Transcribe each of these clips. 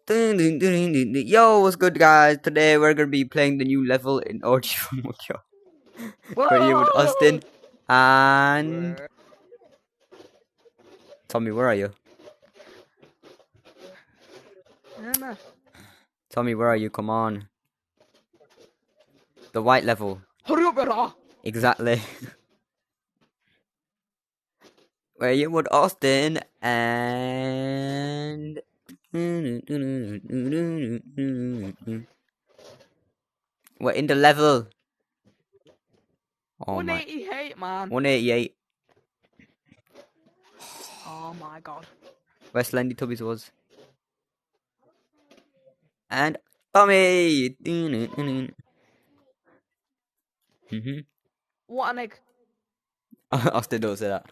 Yo, what's good, guys? Today we're gonna be playing the new level in OG Mokyo. We're here with Austin and Tommy. Where are you? Tommy, where are you? Come on. The white level. Hurry up, brother. Exactly. We're here with Austin and we're in the level. Oh my. 188, man. 188. Oh my god. Where Slendy Tubbies was. And Tommy. What an egg. Austin, don't say that.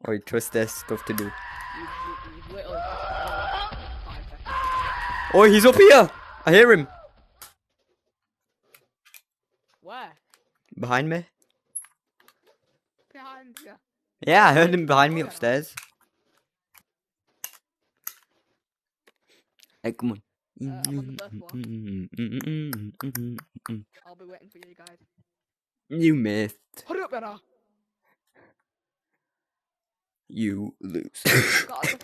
Or you trust there's stuff to do. You little... Oh, he's up here! I hear him. Where? Behind me. Behind you. Yeah, I heard him behind me upstairs. Hey, come on. I'm on the first floor. I'll be waiting for you guys. You missed. Hurry up, brother. You lose.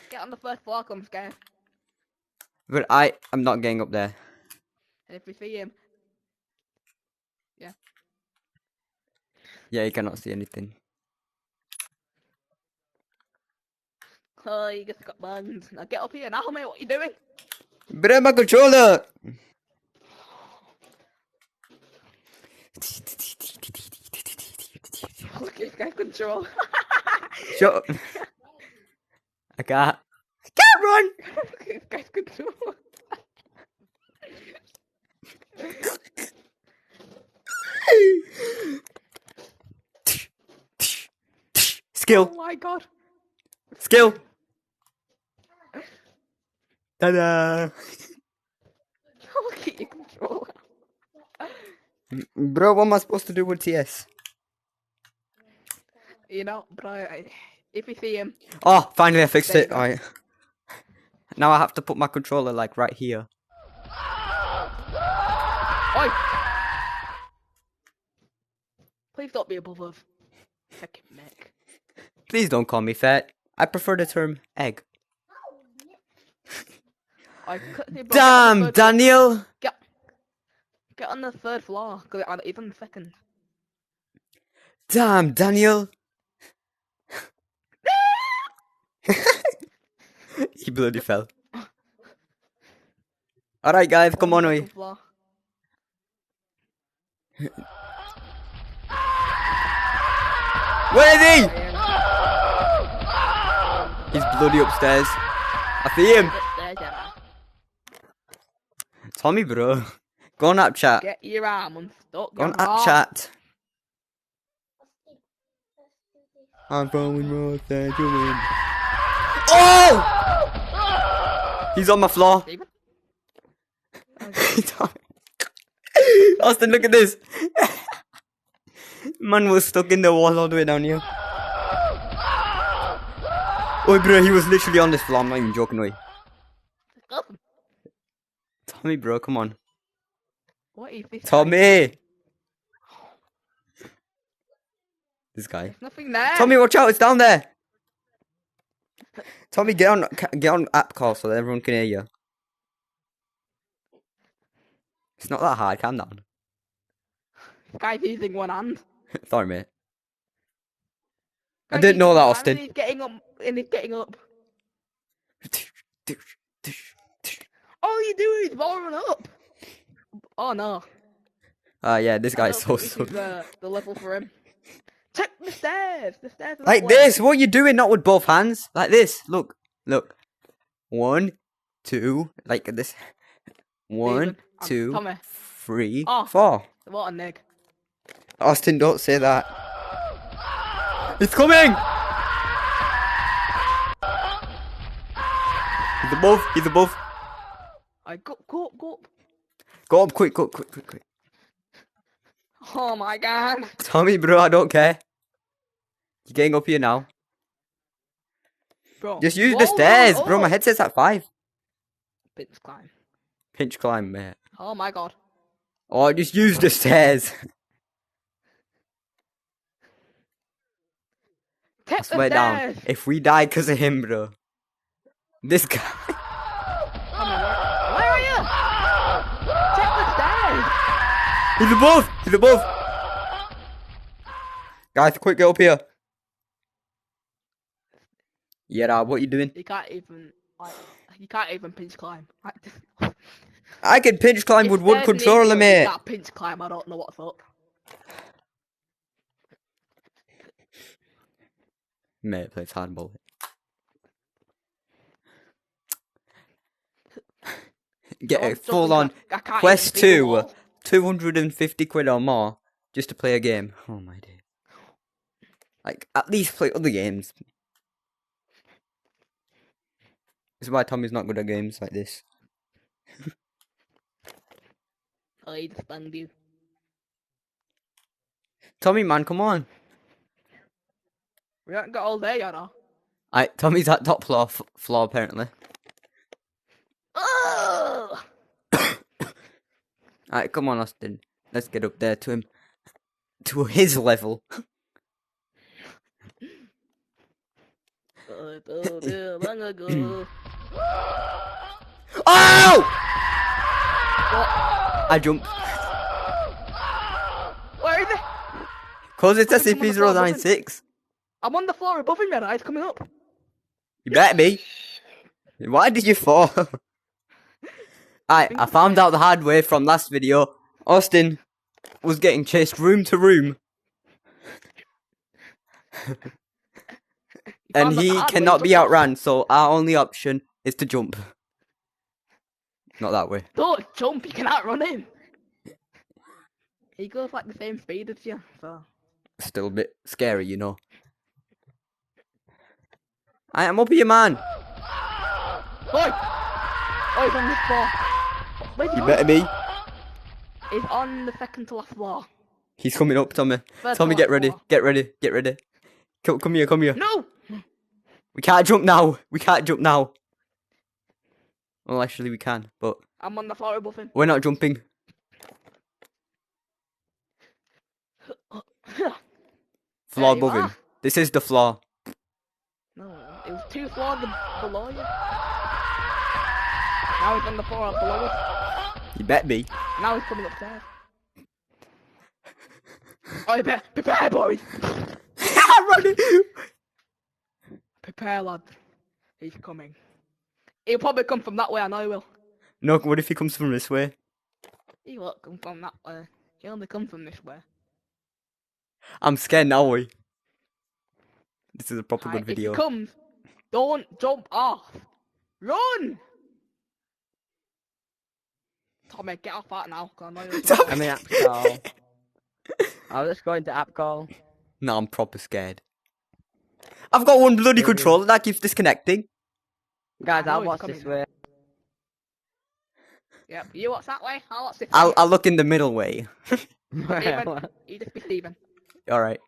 Get on the first floor, come scared. But I'm not getting up there. And if we see him... Yeah. Yeah, you cannot see anything. Oh, you just got banged. Now get up here now, mate. What are you doing? But my controller! Look, this guy's control. Shut up. I can't run! This guy's control. Skill. Oh my god. Skill. Ta-da! Look at your control. Bro, what am I supposed to do with TS? You know, bro, if you see him... Oh, finally I fixed There it. you go. Alright. Now I have to put my controller like right here. Oi! Please don't be above us. Fucking Mick. Please don't call me fat. I prefer the term egg. Damn, Daniel! Get on the third floor, because it's on the second. Damn, Daniel! He bloody fell. Alright guys, come on away. Where is he? He's bloody upstairs. I see him. Tommy, bro. Go on app chat. Get your arm unstuck. Go on app chat. I'm throwing more than you win. Oh! He's on my floor. Austin, look at this. Man was stuck in the wall all the way down here. Oh, bro, he was literally on this floor. I'm not even joking, away. Tommy, bro, come on. What is this? Tommy! This guy. There's nothing there. Tommy, watch out! It's down there. Tommy, get on app call so that everyone can hear you. It's not that hard. Calm down. Guy's using one hand. Sorry, mate. I didn't know that, Austin. He's getting up. And he's getting up. All you do is warm up. Oh no. Yeah, this guy's so This is the level for him. Check the stairs. The stairs are like that way. this. What are you doing? Not with both hands. Like this. Look. 1, 2. Like this. 1, 2, Tommy. 3, Oh. 4. What a nig. Austin, don't say that. It's coming. He's above. He's above. I go up. Go up quick. Oh my god. Tommy, bro, I don't care. You're getting up here now. bro. Just use the Whoa, stairs, whoa, bro. My whoa. headset's at 5. Pinch climb. Pinch climb, mate. Oh my god. Oh, just use the stairs. I Take the swear down. stairs. If we die because of him, bro. This guy. Come on, where are you? Take the stairs. He's above. He's above. Guys, quick, get up here. Yeah, what you doing? You can't even pinch climb. I can pinch climb with one controller, mate. You can't pinch climb. I don't know what's up. Mate plays hardball. Get a full on Quest 2, 250 quid or more, just to play a game. Oh my day. Like, at least play other games. This is why Tommy's not good at games like this. I just banged you. Tommy, man, come on. We haven't got all day, you know. Tommy's at top floor apparently. Alright, come on, Austin. Let's get up there to him. To his level. Oh! What? I jumped. Where is it? Cause it's I think I'm on the floor above him. SCP-096. I'm on the floor above him, Red Eye's coming up. You better be. Why did you fall? I found out the hard way from last video. Austin was getting chased room to room. And he cannot be outran, so our only option is to jump. Not that way. Don't jump, you can outrun him. He goes like the same speed as you, so. Still a bit scary, you know. I am up here, man. Oi! Oh, he's on this floor. Where's he You going? better be. He's on the second to last floor. He's coming up, Tommy. Third Tommy, to get last ready. floor. Get ready. Get ready. Come here, come here. No! We can't jump now. We can't jump now. Well, actually, we can, but I'm on the floor above him. we're not jumping. Floor There you above him. are. This is the floor. No, it was 2 floors below you. Now he's on the floor below us. You bet be. Now he's coming upstairs. Oh, prepare, boys! Running. Prepare, lad. He's coming. He'll probably come from that way, I know he will. No, what if he comes from this way? He won't come from that way. He'll only come from this way. I'm scared now, boy. This is a proper Right, good video. If he comes, don't jump off. Run! Tommy, get off that now. 'Cause I know you're Tommy. I'm in app call. I was just going to app call. No, I'm proper scared. I've got one bloody controller that keeps disconnecting. Guys, I know I'll he's watch coming this now. way. Yep, you watch that way, I'll watch this way. I'll look in the middle way. Steven, you just be Steven. Alright.